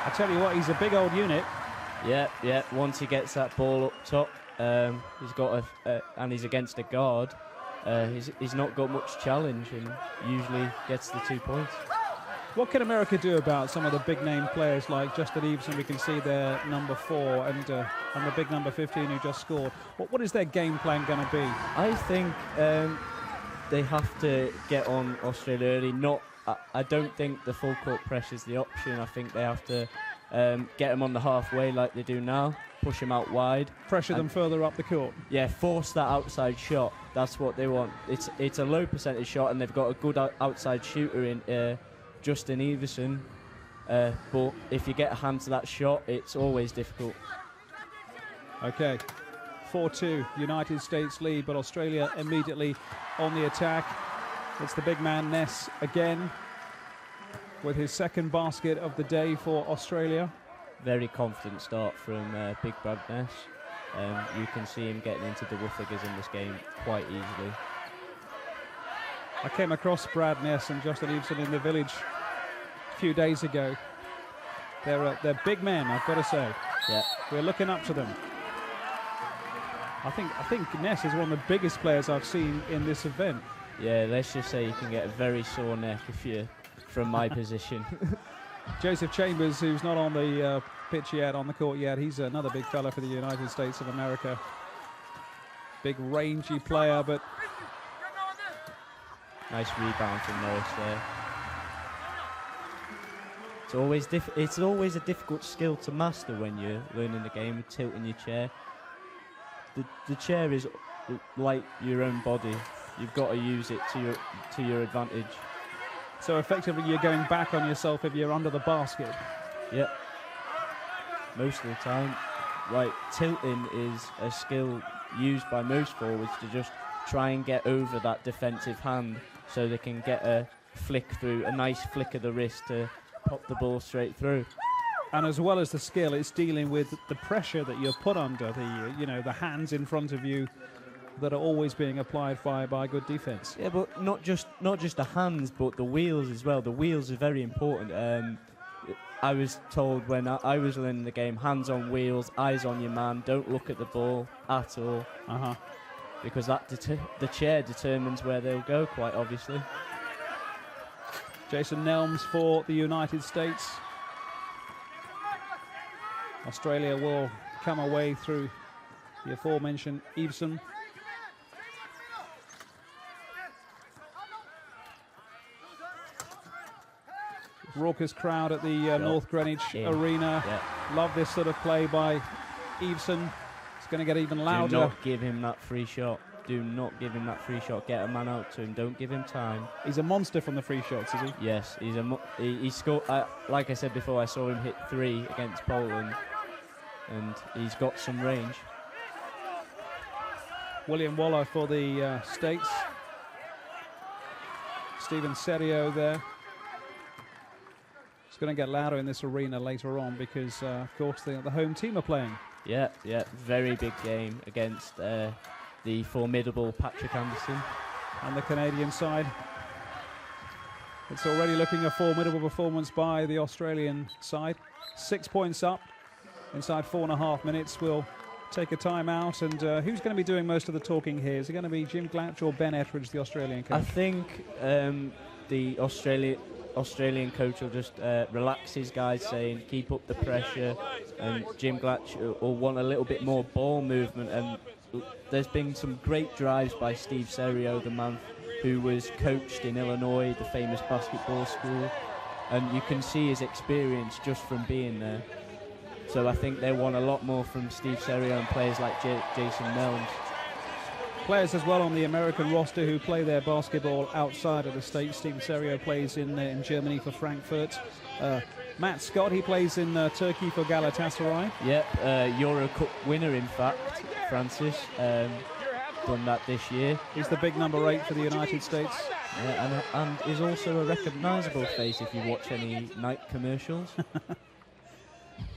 I tell you what, he's a big old unit. Yeah. Once he gets that ball up top, he's got and he's against a guard. He's not got much challenge and usually gets the 2 points. What can America do about some of the big-name players like Justin Eveson? We can see their number 4 and the big number 15 who just scored. What is their game plan going to be? I think they have to get on Australia early. I don't think the full court pressure is the option. I think they have to get them on the halfway like they do now, push them out wide. Pressure them further up the court. Yeah, force that outside shot. That's what they want. It's a low percentage shot, and they've got a good outside shooter in Justin Eveson. But if you get a hand to that shot, it's always difficult. Okay, 4-2, United States lead, but Australia immediately on the attack. It's the big man, Ness, again, with his second basket of the day for Australia. Very confident start from Big Brad Ness. You can see him getting into double figures in this game quite easily. I came across Brad Ness and Justin Eveson in the village a few days ago. They're big men, I've got to say. Yeah. We're looking up to them. I think Ness is one of the biggest players I've seen in this event. Yeah, let's just say you can get a very sore neck if you're from my position. Joseph Chambers, who's not on the pitch yet, on the court yet, he's another big fella for the United States of America. Big rangy player, but nice rebound from Norris there. It's always a difficult skill to master when you're learning the game with tilting your chair. The chair is like your own body. You've got to use it to your advantage. So effectively you're going back on yourself if you're under the basket. Yeah. Most of the time. Like, tilting is a skill used by most forwards to just try and get over that defensive hand so they can get a flick through, a nice flick of the wrist to pop the ball straight through. And as well as the skill, it's dealing with the pressure that you're put under, the hands in front of you that are always being applied by good defense. Yeah, but not just the hands, but the wheels as well. The wheels are very important. I was told when I was learning the game, hands on wheels, eyes on your man, don't look at the ball at all. Because the chair determines where they'll go, quite obviously. Jason Nelms for the United States. Australia will come away through the aforementioned Eveson. Raucous crowd at the North Greenwich Arena. Yeah. Love this sort of play by Eveson. It's going to get even louder. Do not give him that free shot. Do not give him that free shot. Get a man out to him. Don't give him time. He's a monster from the free shots, is he? Yes, he scored. Like I said before, I saw him hit 3 against Poland, and he's got some range. William Waller for the States. Stephen Serio there. It's going to get louder in this arena later on because, of course, the home team are playing. Yeah, very big game against the formidable Patrick Anderson. And the Canadian side. It's already looking a formidable performance by the Australian side. 6 points up inside 4.5 minutes. We'll take a timeout. And who's going to be doing most of the talking here? Is it going to be Jim Glatch or Ben Etheridge, the Australian coach? I think the Australian coach will just relax his guys, saying keep up the pressure, and Jim Glatch will want a little bit more ball movement. And there's been some great drives by Steve Serio, the man who was coached in Illinois, the famous basketball school, and you can see his experience just from being there. So I think they want a lot more from Steve Serio and players like Jason Nelms. Players as well on the American roster who play their basketball outside of the States. Stephen Serio plays in Germany for Frankfurt. Matt Scott, he plays in Turkey for Galatasaray. Yep, Euro Cup winner, in fact, Francis. Done that this year. He's the big number 8 for the United States. Yeah, and is also a recognisable face if you watch any night commercials.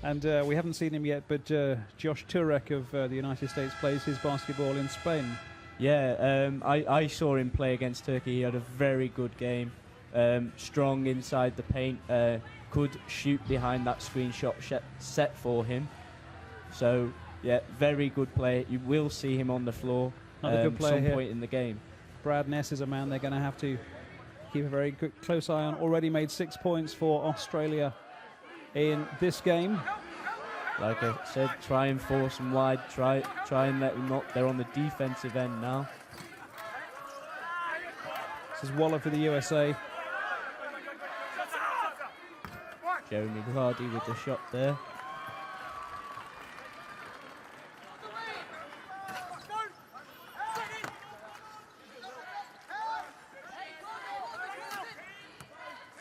And we haven't seen him yet, but Josh Turek of the United States plays his basketball in Spain. Yeah, I saw him play against Turkey. He had a very good game. Strong inside the paint. could shoot behind that screenshot set for him. So, yeah, very good player. You will see him on the floor good player some here. point in the game. Brad Ness is a man they're going to have to keep a very good, close eye on. Already made 6 points for Australia in this game. Like I said, try and force them wide. Try and let them not. They're on the defensive end now. This is Waller for the USA. Jeremy Vardy with the shot there.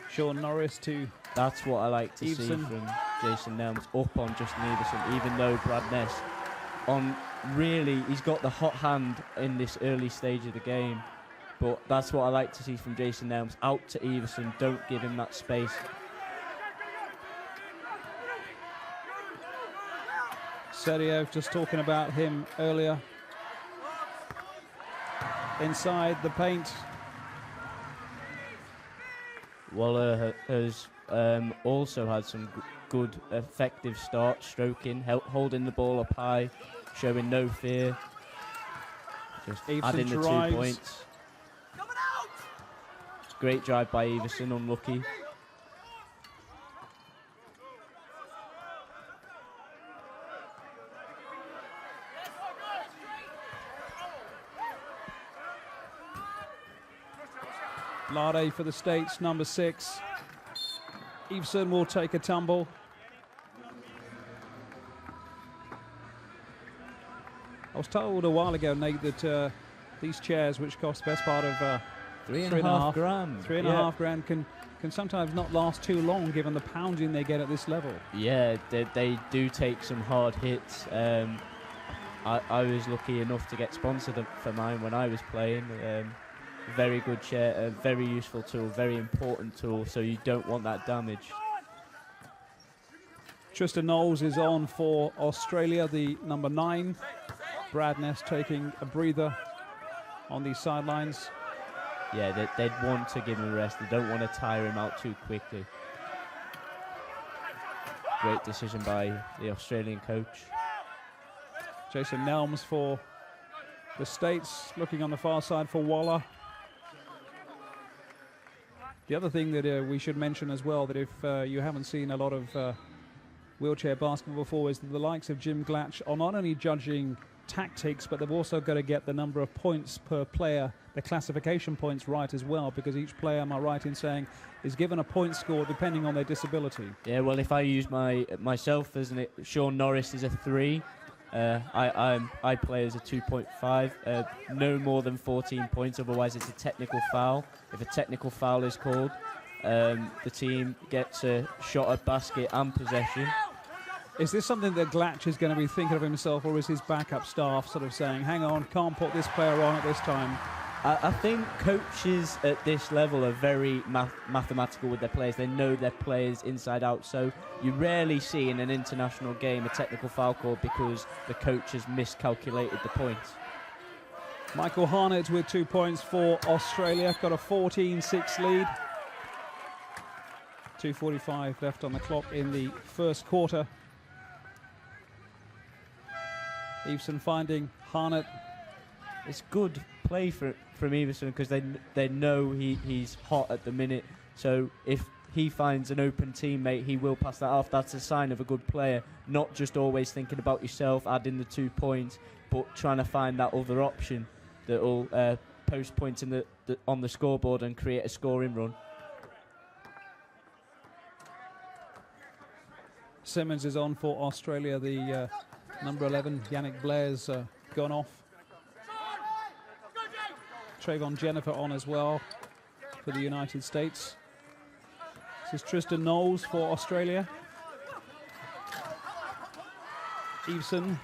Sean Norris to That's what I like to see Everson. from Jason Nelms, up on Justin Everson, even though Brad Ness, he's got the hot hand in this early stage of the game. But that's what I like to see from Jason Nelms, out to Everson, don't give him that space. Sergio, just talking about him earlier. Inside the paint. Waller has also had some good, effective start, stroking, holding the ball up high, showing no fear. Just Everson adding the 2 drives. points. Great drive by Everson, unlucky. Lade for the States, number 6. Everson will take a tumble. I was told a while ago, Nate, that these chairs, which cost the best part of $3.5 grand. $3.5 Yeah. grand, can sometimes not last too long, given the pounding they get at this level. Yeah, they do take some hard hits. I was lucky enough to get sponsored for mine when I was playing. Very good chair, a very useful tool, very important tool, so you don't want that damage. Tristan Knowles is on for Australia, the number 9. Brad Ness taking a breather on these sidelines. Yeah, they'd want to give him a rest. They don't want to tire him out too quickly. Great decision by the Australian coach. Jason Nelms for the States, looking on the far side for Waller. The other thing that we should mention as well, that if you haven't seen a lot of wheelchair basketball before, is that the likes of Jim Glatch are not only judging tactics, but they've also got to get the number of points per player, the classification points right as well, because each player, am I right in saying, is given a point score depending on their disability. Yeah, well, if I use myself as Sean Norris is a 3. I play as a 2.5, no more than 14 points, otherwise it's a technical foul. If a technical foul is called, the team gets a shot at basket and possession. Is this something that Glatch is going to be thinking of himself, or is his backup staff sort of saying, hang on, can't put this player on at this time? I think coaches at this level are very mathematical with their players. They know their players inside out. So you rarely see in an international game a technical foul call because the coach has miscalculated the points. Michael Harnett with 2 points for Australia. Got a 14-6 lead. 2:45 left on the clock in the first quarter. Everson finding Harnett. It's good play from Everson because they know he's hot at the minute. So if he finds an open teammate, he will pass that off. That's a sign of a good player. Not just always thinking about yourself, adding the 2 points, but trying to find that other option that will post points in on the scoreboard and create a scoring run. Simmons is on for Australia. The number 11, Yannick Blair's gone off. Trayvon Jennifer on as well for the United States. This is Tristan Knowles for Australia. Everson.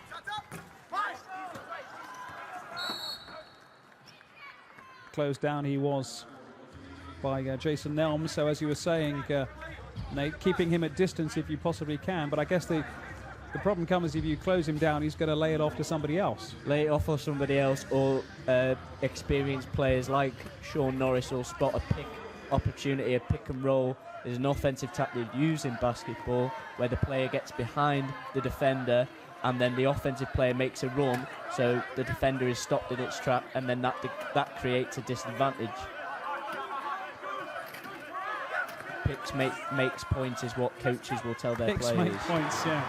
Closed down he was by Jason Nelms. So as you were saying, Nate, keeping him at distance if you possibly can. But I guess the problem comes if you close him down, he's going to lay it off to somebody else. Lay it off for somebody else, or experienced players like Sean Norris will spot a pick opportunity, a pick and roll is an offensive tactic used in basketball where the player gets behind the defender and then the offensive player makes a run, so the defender is stopped in its track, and then that creates a disadvantage. Picks makes points is what coaches will tell their Picks players. make points, yeah.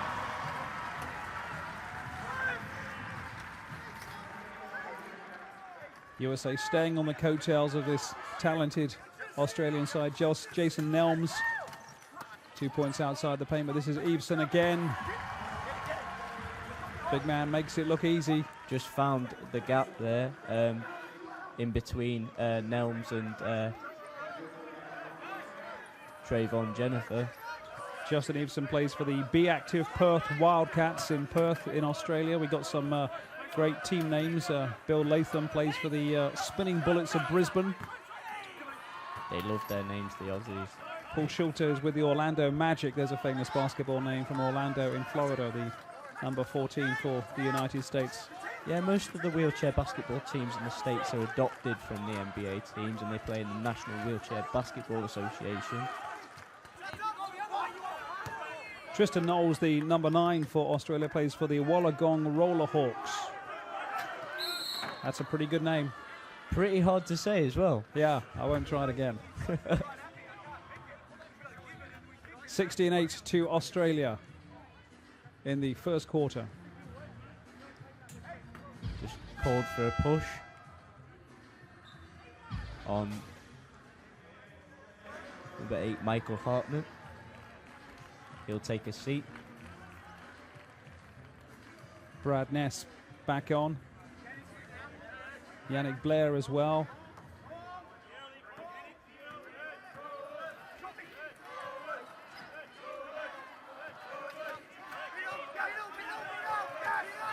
USA staying on the coattails of this talented Australian side. Jason Nelms, 2 points outside the paint, but this is Eveson again. Big man makes it look easy. Just found the gap there in between Nelms and Trayvon Jennifer. Justin Eveson plays for the Be Active Perth Wildcats in Perth in Australia. We got some great team names. Bill Latham plays for the Spinning Bullets of Brisbane. They love their names, the Aussies. Paul Schulter is with the Orlando Magic. There's a famous basketball name from Orlando in Florida, the number 14 for the United States. Yeah, most of the wheelchair basketball teams in the States are adopted from the NBA teams, and they play in the National Wheelchair Basketball Association. Tristan Knowles, the number 9 for Australia, plays for the Wollongong Roller Hawks. That's a pretty good name. Pretty hard to say as well. Yeah, I won't try it again. 16-8 to Australia in the first quarter. Just called for a push on number 8, Michael Hartnett. He'll take a seat. Brad Ness back on. Yannick Blair as well.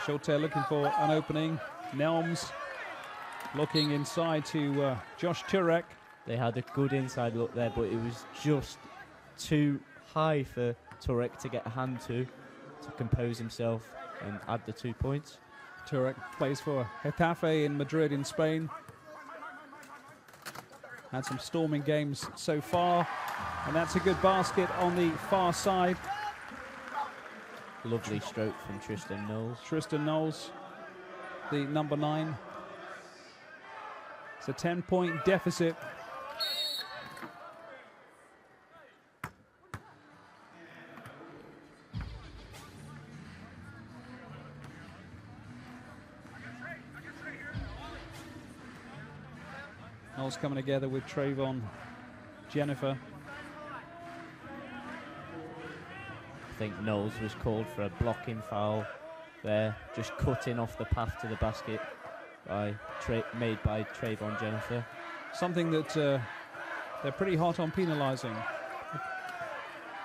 Schulte looking for an opening. Nelms looking inside to Josh Turek. They had a good inside look there, but it was just too high for Turek to get a hand to compose himself and add the 2 points. Turek plays for Getafe in Madrid in Spain. Had some storming games so far, and that's a good basket on the far side. Lovely stroke from Tristan Knowles. Tristan Knowles, the number 9. It's a 10-point deficit. Knowles coming together with Trayvon Jennifer. I think Knowles was called for a blocking foul there, just cutting off the path to the basket made by Trayvon Jennifer. Something that they're pretty hot on penalising.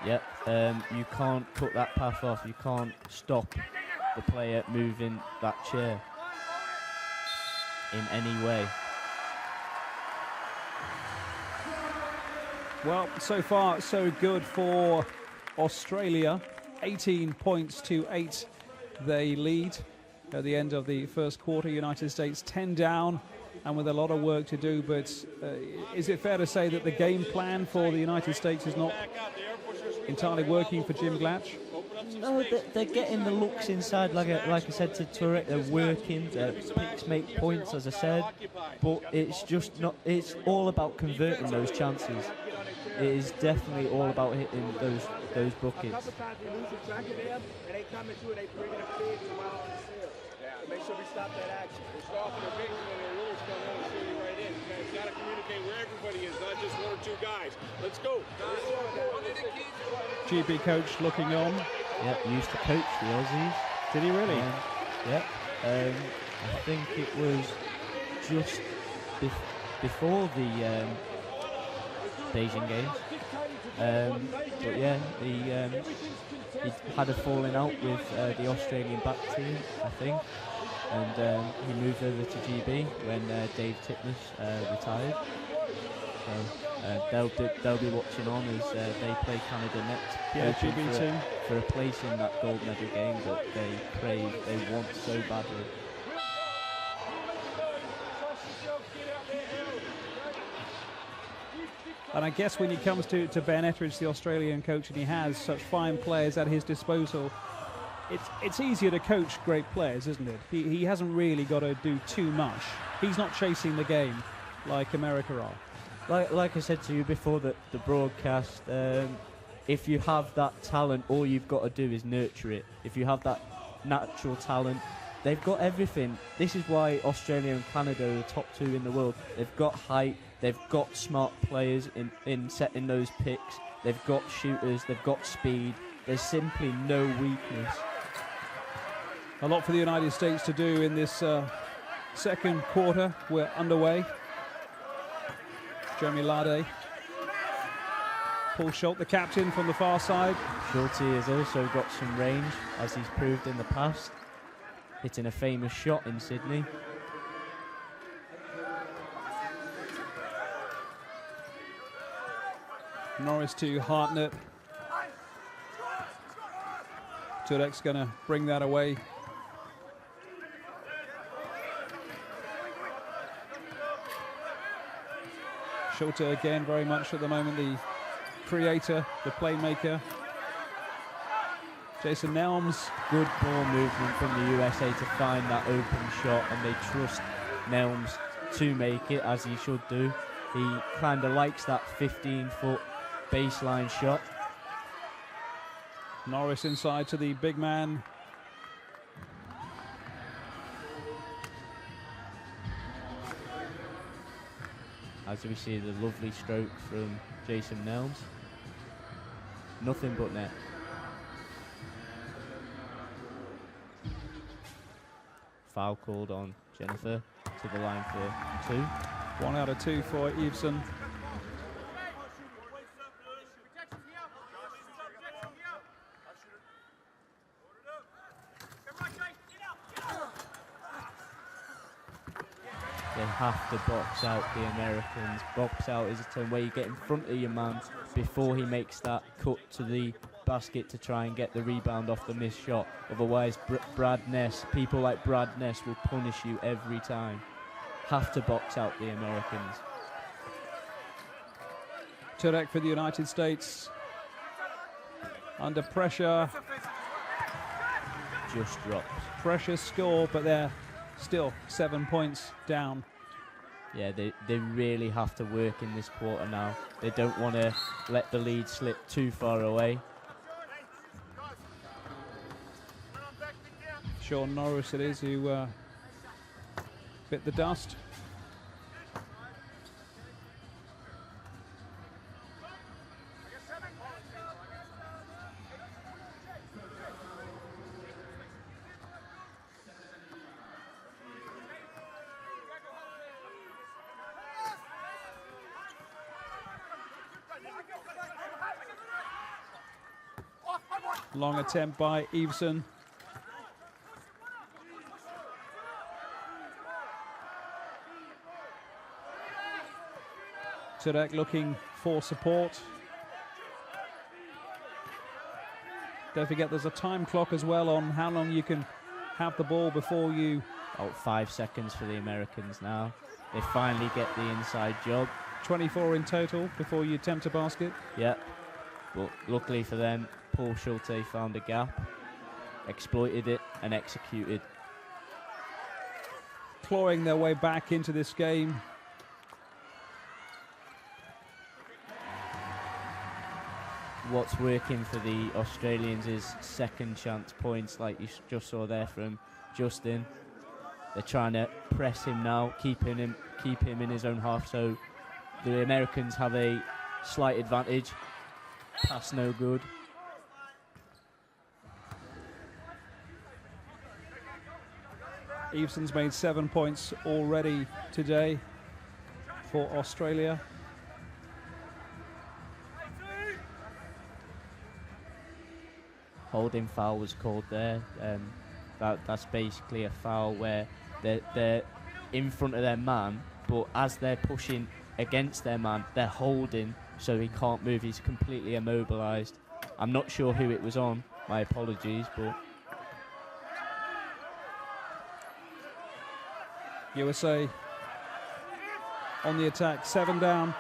Yep, you can't cut that path off. You can't stop the player moving that chair in any way. Well, so far so good for Australia. 18 points to 8 they lead at the end of the first quarter. United States 10 down and with a lot of work to do, but is it fair to say that the game plan for the United States is not entirely working for Jim Glatch? No, they're getting the looks inside, like I said to Turek, they're working, picks make points, as I said, but it's just not, it's all about converting those chances. It is definitely all about hitting those buckets. Make sure we stop that action. We're stopping the big one and Willard's coming out and shooting right in. You guys got to communicate where everybody is, not just 1 or 2 guys. Let's go. GB coach looking on. Yep, used to coach the Aussies. Did he really? Yep. I think it was just before the Beijing Games. But yeah, he had a falling out with the Australian back team, I think, and he moved over to GB when Dave Titmus retired. So they'll be watching on as they play Canada next. Yeah, GB team for a place in that gold medal game that they want so badly. And I guess when it comes to Ben Etheridge, the Australian coach, and he has such fine players at his disposal, it's easier to coach great players, isn't it? He hasn't really got to do too much. He's not chasing the game like America are. Like I said to you before the broadcast, if you have that talent, all you've got to do is nurture it. If you have that natural talent, they've got everything. This is why Australia and Canada are the top 2 in the world. They've got height, they've got smart players in setting those picks, they've got shooters, they've got speed. There's simply no weakness. A lot for the United States to do in this second quarter. We're underway. Jeremy Lade. Paul Schultz, the captain, from the far side. Schultz has also got some range, as he's proved in the past, hitting a famous shot in Sydney. Norris to Hartnett. Turek's going to bring that away. Schultz again very much at the moment the creator, the playmaker. Jason Nelms. Good ball movement from the USA to find that open shot, and they trust Nelms to make it, as he should do. He kind of likes that 15-foot baseline shot. Norris inside to the big man. As we see the lovely stroke from Jason Nelms. Nothing but net. Foul called on Jennifer, to the line for 2. 1 out of 2 for Eveson. They have to box out the Americans. Box out is a term where you get in front of your man before he makes that cut to the basket to try and get the rebound off the missed shot. Otherwise, Brad Ness, people like Brad Ness will punish you every time. Have to box out the Americans. Turek for the United States. Under pressure. Just drops. Pressure score, but they're still 7 points down. Yeah, they really have to work in this quarter now. They don't want to let the lead slip too far away. Sean Norris it is who bit the dust. Long attempt by Eveson. Turek looking for support. Don't forget there's a time clock as well on how long you can have the ball before you... About 5 seconds for the Americans now. They finally get the inside job. 24 in total before you attempt a basket. Yep. But luckily for them, Paul Schultz found a gap, exploited it and executed. Clawing their way back into this game. What's working for the Australians is second chance points, like you just saw there from Justin. They're trying to press him now, keep him in his own half, so the Americans have a slight advantage. Pass no good. Eveson's made 7 points already today for Australia. Holding foul was called there. That's basically a foul where they're in front of their man, but as they're pushing against their man, they're holding so he can't move. He's completely immobilized. I'm not sure who it was on. My apologies, but... USA on the attack, 7 down.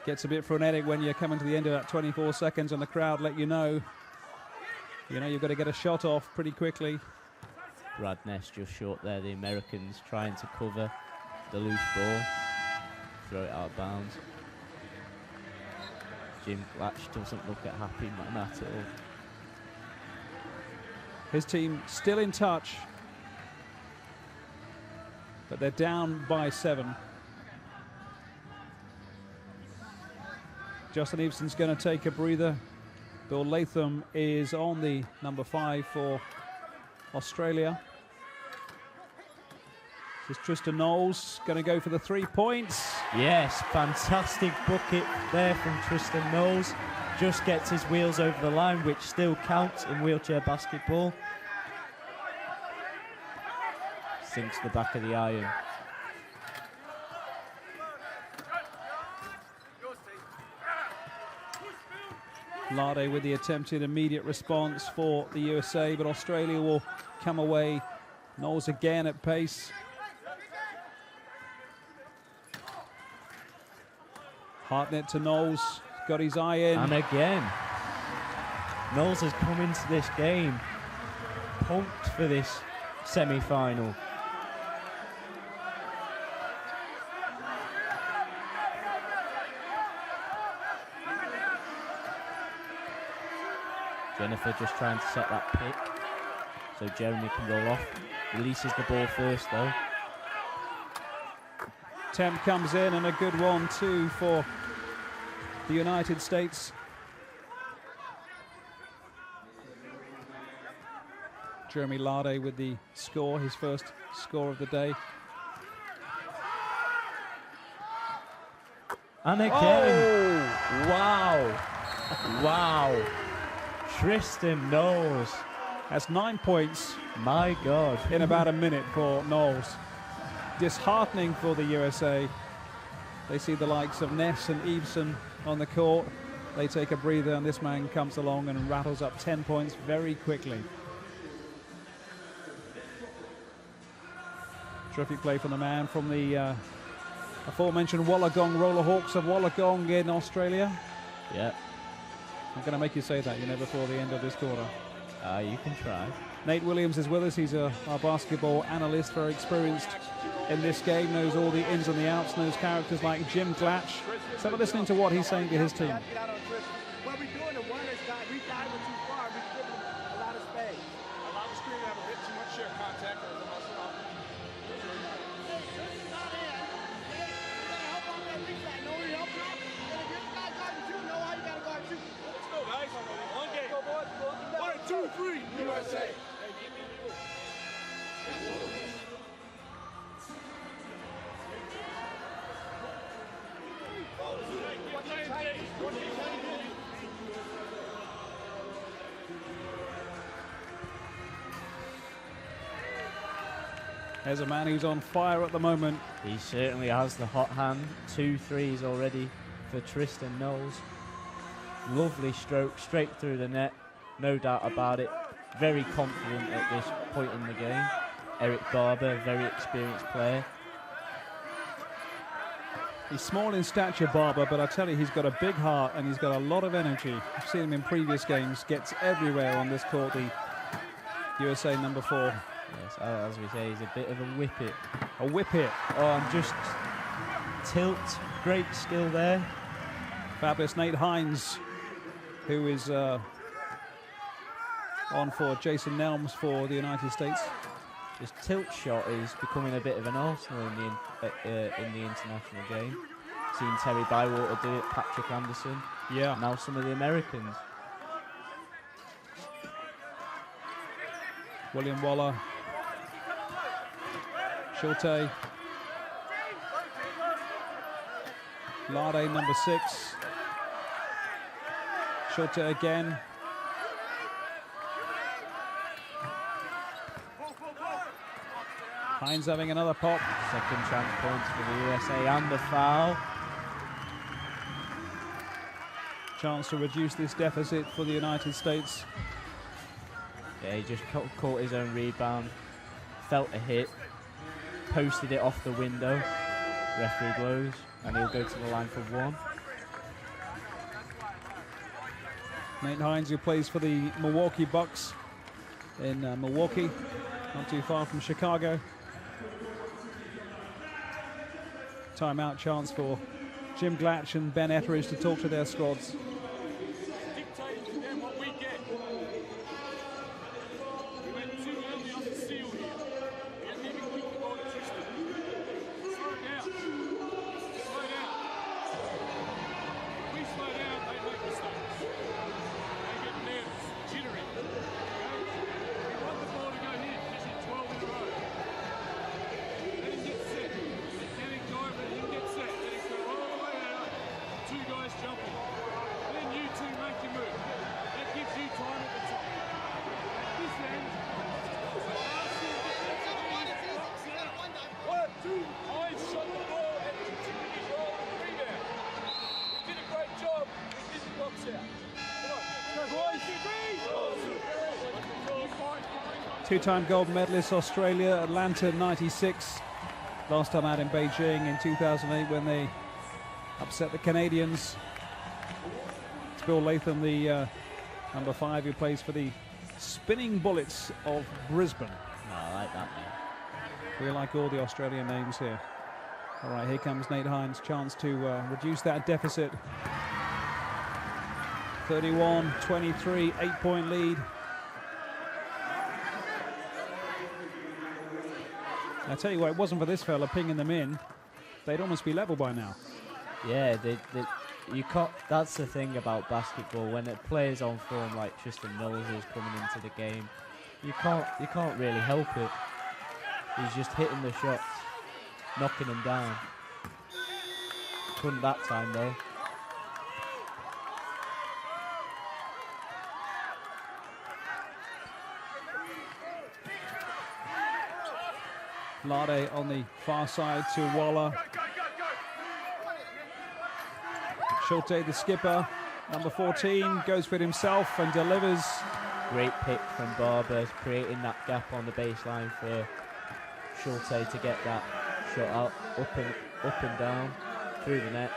Gets a bit frenetic when you're coming to the end of that 24 seconds and the crowd let you know you've got to get a shot off pretty quickly. Brad Ness just short there. The Americans trying to cover the loose ball. Throw it out of bounds. Jim Glatch doesn't look happy man at all. His team still in touch, but they're down by 7. Justin Evenson's going to take a breather. Bill Latham is on the number 5 for Australia. This is Tristan Knowles going to go for the 3 points. Yes, fantastic bucket there from Tristan Knowles. Just gets his wheels over the line, which still counts in wheelchair basketball. Sinks the back of the iron. Larde with the attempted immediate response for the USA, but Australia will come away. Knowles again at pace. Hartnett to Knowles, got his eye in. And again, Knowles has come into this game pumped for this semi-final. Jennifer just trying to set that pick so Jeremy can roll off. Releases the ball first though. Temp comes in and a good one too for the United States. Jeremy Larde with the score, his first score of the day. And again, wow, wow. Tristan Knowles. That's 9 points. My God. In about a minute for Knowles. Disheartening for the USA. They see the likes of Ness and Eveson on the court. They take a breather and this man comes along and rattles up 10 points very quickly. Terrific play from the man from the aforementioned Wollongong Roller Hawks of Wollongong in Australia. Yeah. I'm going to make you say that, before the end of this quarter. You can try. Nate Williams is with us. He's our basketball analyst, very experienced in this game, knows all the ins and the outs, knows characters like Jim Glatch. So we're listening to what he's saying to his team. What we're doing, the one is we diving too far. We're giving a lot of space. Allow the screen to have a bit too much sheer contact or the muscle off. Let's go, guys. One game. 1, 2, 3, USA. There's a man who's on fire at the moment. He certainly has the hot hand. 2 threes already for Tristan Knowles. Lovely stroke straight through the net. No doubt about it. Very confident at this point in the game. Eric Barber, very experienced player. He's small in stature, Barber, but I tell you, he's got a big heart and he's got a lot of energy. I've seen him in previous games. Gets everywhere on this court, the USA number 4. Yes, as we say, he's a bit of a whippet. A whippet. Oh, and just tilt. Great skill there. Fabulous Nate Hines, who is on for Jason Nelms for the United States. This tilt shot is becoming a bit of an arsenal in the international game. Seen Terry Bywater do it, Patrick Anderson. Yeah. Now some of the Americans. William Waller. Schulte. Larde, number 6. Schulte again. Hines having another pop. Second chance points for the USA and the foul. Chance to reduce this deficit for the United States. Yeah, he just caught his own rebound, felt a hit, posted it off the window. Referee blows, and he'll go to the line for 1. Nate Hines, who plays for the Milwaukee Bucks in Milwaukee, not too far from Chicago. Timeout chance for Jim Glatch and Ben Etheridge to talk to their squads. Dictating to them what we get. We went too early off the seal here. We haven't even quick the ball to Tristan. Slow down. Slow down. When we slow down, they make mistakes. They get nervous, jittery. Okay? We want the ball to go here because you're 12 in a row. Let him get set. Let him go over, let him get set. Let him go all the way out. Two guys jumping. Then you two make your move. That gives you time at the top. At this end, one, two, Hines shot the ball and continued his roll on the rebound. He did a great job. He didn't box out. Come on, go boys. Two-time gold medalist Australia, Atlanta 96. Last time out in Beijing in 2008 when they upset the Canadians. It's Bill Latham, the number 5, who plays for the Spinning Bullets of Brisbane. Oh, I like that name. We like all the Australian names here. All right, here comes Nate Hines' chance to reduce that deficit. 31-23, 8-point lead. I tell you what, it wasn't for this fella pinging them in, they'd almost be level by now. Yeah, you can't. That's the thing about basketball. When it plays on form like Tristan Knowles is coming into the game, you can't really help it. He's just hitting the shots, knocking them down. Couldn't that time though. Lade on the far side to Waller. Schulte, the skipper, number 14, goes for it himself and delivers. Great pick from Barber, creating that gap on the baseline for Schulte to get that shot out, up and down, through the net.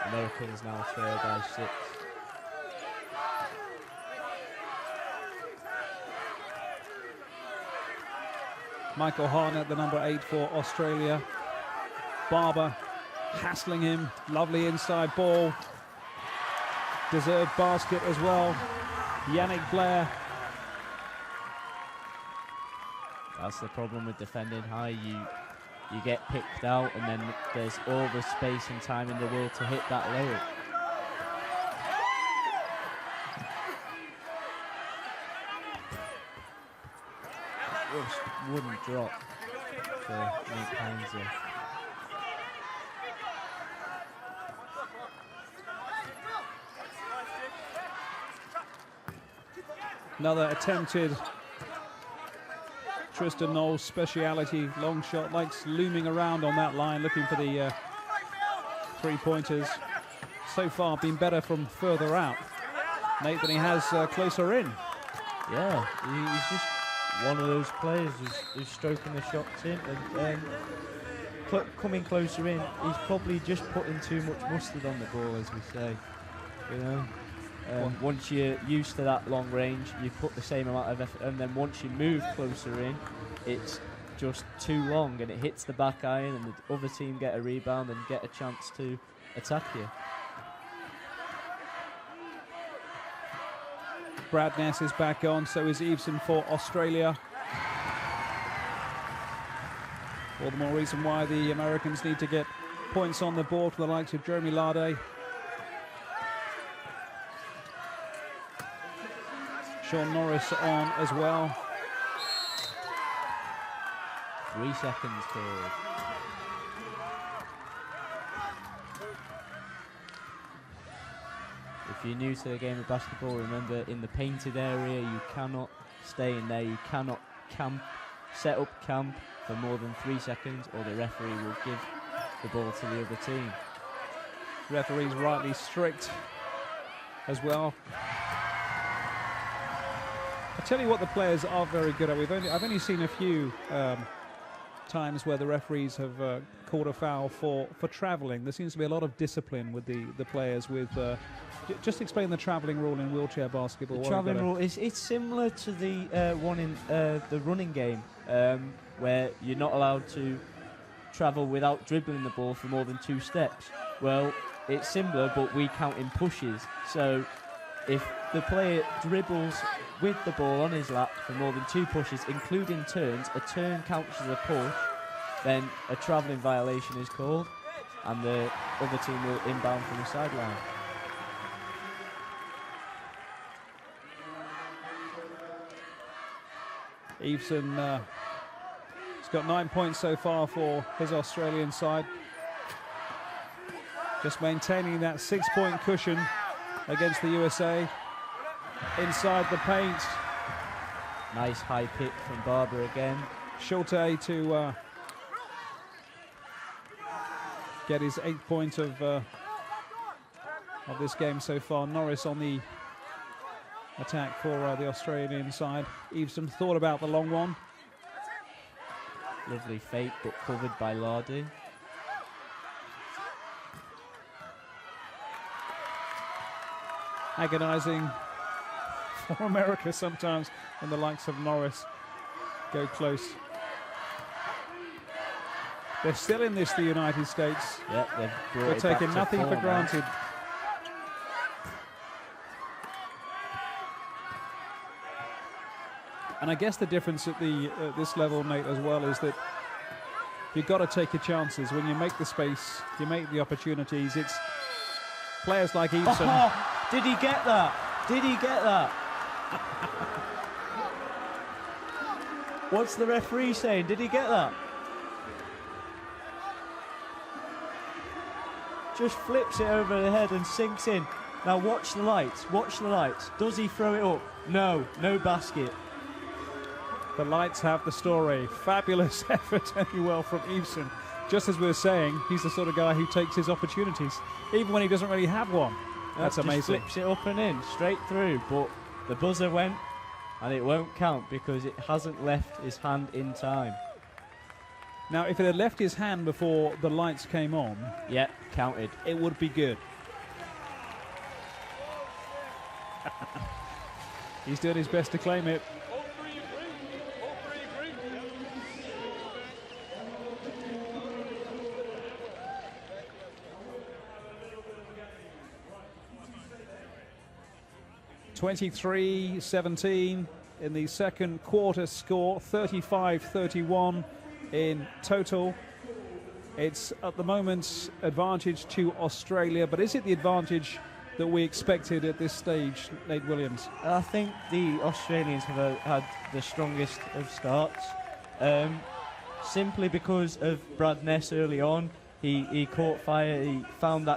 Americans now trail by 6. Michael Harnett, the number 8 for Australia. Barber hassling him. Lovely inside ball. Deserved basket as well. Yannick Blair. That's the problem with defending high. You get picked out and then there's all the space and time in the world to hit that layup. Just wouldn't drop for Nate Hines there. Another attempted Tristan Knowles speciality long shot, likes looming around on that line, looking for the 3-pointers. So far, been better from further out, Nate, than he has closer in. Yeah, he's just one of those players who's stroking the shots in and coming closer in. He's probably just putting too much mustard on the ball, as we say. You know, once you're used to that long range, you put the same amount of effort, and then once you move closer in, it's just too long, and it hits the back iron, and the other team get a rebound and get a chance to attack you. Brad Ness is back on, so is Eveson for Australia. All the more reason why the Americans need to get points on the board for the likes of Jeremy Lade. Sean Norris on as well. 3 seconds forward. If you're new to the game of basketball, remember in the painted area you cannot stay in there, you cannot set up camp for more than 3 seconds or the referee will give the ball to the other team. Referee's rightly strict as well. I tell you what, the players are very good at. I've only seen a few times where the referees have called a foul for travelling. There seems to be a lot of discipline with the players. With just explain the travelling rule in wheelchair basketball. The travelling rule is it's similar to the one in the running game, where you're not allowed to travel without dribbling the ball for more than 2 steps. Well, it's similar, but we count in pushes. So if the player dribbles with the ball on his lap for more than 2 pushes, including turns, a turn counts as a push, then a travelling violation is called, and the other team will inbound from the sideline. Eveson has got 9 points so far for his Australian side. Just maintaining that 6-point cushion against the USA. Inside the paint. Nice high pick from Barber again. Schulte to get his 8th point of this game so far. Norris on the attack for the Australian side. Eveson thought about the long one. Lovely fake, but covered by Lardy. Agonising for America sometimes when the likes of Norris go close. They're still in this, the United States. Yep, they've brought We're it taking back nothing to 4 for granted. now. And I guess the difference at this level, Nate, as well, is that you've got to take your chances. When you make the space, you make the opportunities. It's players like Eveson. Oh, did he get that? Did he get that? What's the referee saying? Did he get that? Just flips it over the head and sinks in. Now watch the lights. Watch the lights. Does he throw it up? No. No basket. The lights have the story. Fabulous effort anyway from Eveson. Just as we were saying, he's the sort of guy who takes his opportunities, even when he doesn't really have one. That's just amazing. Flips it up and in, straight through. But the buzzer went, and it won't count because it hasn't left his hand in time. Now, if it had left his hand before the lights came on, Yep, counted. it would be good. He's doing his best to claim it. All three agree. All three agree. Yep. 23-17 in the second quarter score, 35-31 in total. It's at the moment advantage to Australia, but is it the advantage that we expected at this stage, Nate Williams? I think the Australians have had the strongest of starts, simply because of Brad Ness early on. He caught fire, he found that